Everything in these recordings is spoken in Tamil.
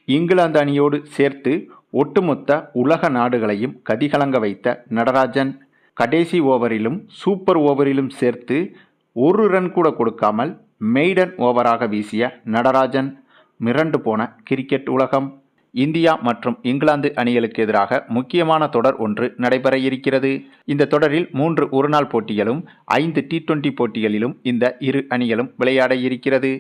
இங்கிலாந்து அணியோடு சேர்த்து ஒட்டுமொத்த உலக நாடுகளையும் கதிகலங்க வைத்த நடராஜன் கடைசி ஓவரிலும் சூப்பர் ஓவரிலும் சேர்த்து ஒரு ரன் கூட கொடுக்காமல் மெய்டன் ஓவராக வீசிய நடராஜன். மிரண்டு போன கிரிக்கெட் உலகம். இந்தியா மற்றும் இங்கிலாந்து அணிகளுக்கு எதிராக முக்கியமான தொடர் ஒன்று நடைபெற இருக்கிறது. இந்த தொடரில் 3 ஒருநாள் போட்டிகளும் 5 T20 போட்டிகளிலும் இந்த இரு அணிகளும் விளையாட இருக்கிறது.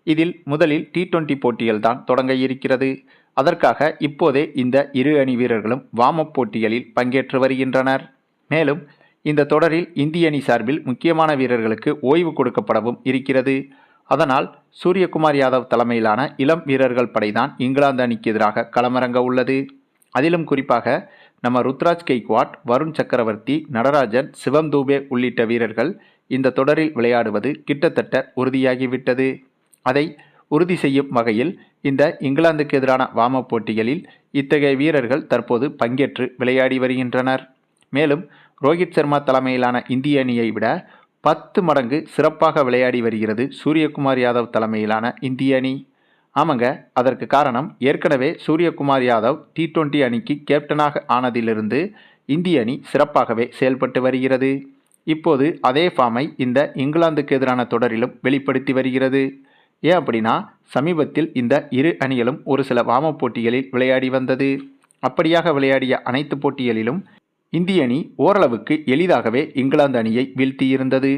இதில் முதலில் T20 போட்டிகள் தான் தொடங்க இருக்கிறது. அதற்காக இப்போதே இந்த இரு அணி வீரர்களும் வார்ம் அப் போட்டிகளில் பங்கேற்று வருகின்றனர். மேலும் இந்த தொடரில் இந்திய அணி சார்பில் முக்கியமான வீரர்களுக்கு ஓய்வு கொடுக்கப்படவும் இருக்கிறது. அதனால் சூரியகுமார் யாதவ் தலைமையிலான இளம் வீரர்கள் படைதான் இங்கிலாந்து அணிக்கு எதிராக களமிறங்க உள்ளது. அதிலும் குறிப்பாக நம்ம ருத்ராஜ் கெய்க்வாட், வருண் சக்கரவர்த்தி, நடராஜன், சிவம் தூபே உள்ளிட்ட வீரர்கள் இந்த தொடரில் விளையாடுவது கிட்டத்தட்ட உறுதியாகிவிட்டது. அதை உறுதி செய்யும் வகையில் இந்த இங்கிலாந்துக்கு எதிரான வார்ம் அப் போட்டிகளில் இத்தகைய வீரர்கள் தற்போது பங்கேற்று விளையாடி வருகின்றனர். மேலும் ரோஹித் சர்மா தலைமையிலான இந்திய அணியை விட 10 மடங்கு சிறப்பாக விளையாடி வருகிறது சூரியகுமார் யாதவ் தலைமையிலான இந்திய அணி. ஆமாங்க, அதற்கு காரணம் ஏற்கனவே சூரியகுமார் யாதவ் T20 அணிக்கு கேப்டனாக ஆனதிலிருந்து இந்திய அணி சிறப்பாகவே செயல்பட்டு வருகிறது. இப்போது அதே ஃபார்மை இந்த இங்கிலாந்துக்கு எதிரான தொடரிலும் வெளிப்படுத்தி வருகிறது. ஏன் அப்படின்னா, சமீபத்தில் இந்த இரு அணிகளும் ஒரு சில வார்ம் அப் போட்டிகளில் விளையாடி வந்தது. அப்படியாக விளையாடிய அனைத்து போட்டிகளிலும் இந்திய அணி ஓரளவுக்கு எளிதாகவே இங்கிலாந்து அணியை வீழ்த்தியிருந்தது.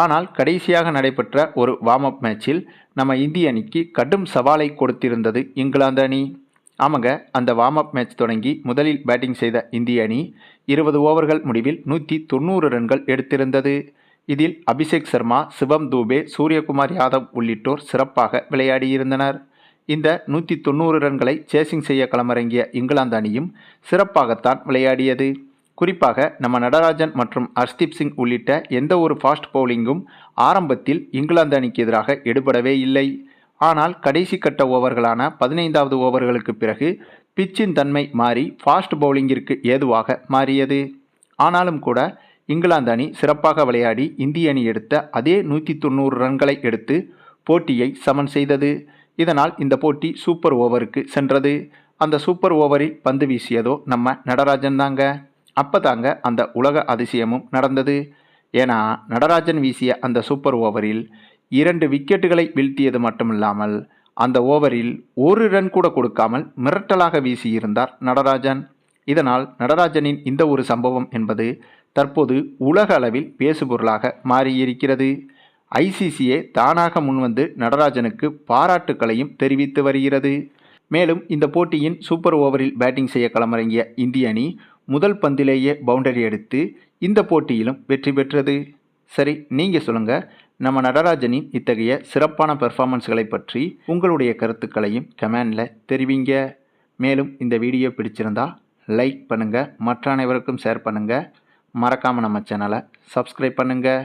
ஆனால் கடைசியாக நடைபெற்ற ஒரு வார்ம் அப் மேட்சில் நம்ம இந்திய அணிக்கு கடும் சவாலை கொடுத்திருந்தது இங்கிலாந்து அணி. ஆமாங்க, அந்த வார்ம் அப் மேட்ச் தொடங்கி முதலில் பேட்டிங் செய்த இந்திய அணி 20 ஓவர்கள் முடிவில் 190 ரன்கள் எடுத்திருந்தது. இதில் அபிஷேக் சர்மா, சிவம் தூபே, சூரியகுமார் யாதவ் உள்ளிட்டோர் சிறப்பாக விளையாடியிருந்தனர். இந்த 190 ரன்களை சேசிங் செய்ய களமிறங்கிய இங்கிலாந்து அணியும் சிறப்பாகத்தான் விளையாடியது. குறிப்பாக நம்ம நடராஜன் மற்றும் ஹர்ஷ்தீப் சிங் உள்ளிட்ட எந்த ஒரு ஃபாஸ்ட் பவுலிங்கும் ஆரம்பத்தில் இங்கிலாந்து அணிக்கு எதிராக எடுபடவே இல்லை. ஆனால் கடைசி கட்ட ஓவர்களான 15வது ஓவர்களுக்கு பிறகு பிச்சின் தன்மை மாறி ஃபாஸ்ட் பவுலிங்கிற்கு ஏதுவாக மாறியது. ஆனாலும் கூட இங்கிலாந்து அணி சிறப்பாக விளையாடி இந்திய அணி எடுத்த அதே 190 ரன்களை எடுத்து போட்டியை சமன் செய்தது. இதனால் இந்த போட்டி சூப்பர் ஓவருக்கு சென்றது. அந்த சூப்பர் ஓவரில் பந்து வீசியதோ நம்ம நடராஜன் தாங்க. அப்போ தாங்க அந்த உலக அதிசயமும் நடந்தது. ஏன்னா, நடராஜன் வீசிய அந்த சூப்பர் ஓவரில் 2 விக்கெட்டுகளை வீழ்த்தியது மட்டுமில்லாமல் அந்த ஓவரில் ஒரு ரன் கூட கொடுக்காமல் மிரட்டலாக வீசியிருந்தார் நடராஜன். இதனால் நடராஜனின் இந்த ஒரு சம்பவம் என்பது தற்போது உலக அளவில் பேசுபொருளாக மாறியிருக்கிறது. ICCயே தானாக முன்வந்து நடராஜனுக்கு பாராட்டுக்களையும் தெரிவித்து வருகிறது. மேலும் இந்த போட்டியின் சூப்பர் ஓவரில் பேட்டிங் செய்ய களமிறங்கிய இந்திய அணி முதல் பந்திலேயே பவுண்டரி எடுத்து இந்த போட்டியிலும் வெற்றி பெற்றது. சரி, நீங்கள் சொல்லுங்கள், நம்ம நடராஜனின் இத்தகைய சிறப்பான பெர்ஃபார்மன்ஸ்களை பற்றி உங்களுடைய கருத்துக்களையும் கமெண்டில் தெரிவிங்க. மேலும் இந்த வீடியோ பிடிச்சிருந்தா லைக் பண்ணுங்கள், மற்ற அனைவருக்கும் ஷேர் பண்ணுங்கள். மறக்காமல் நம்ம சேனலை சப்ஸ்கிரைப் பண்ணுங்கள்.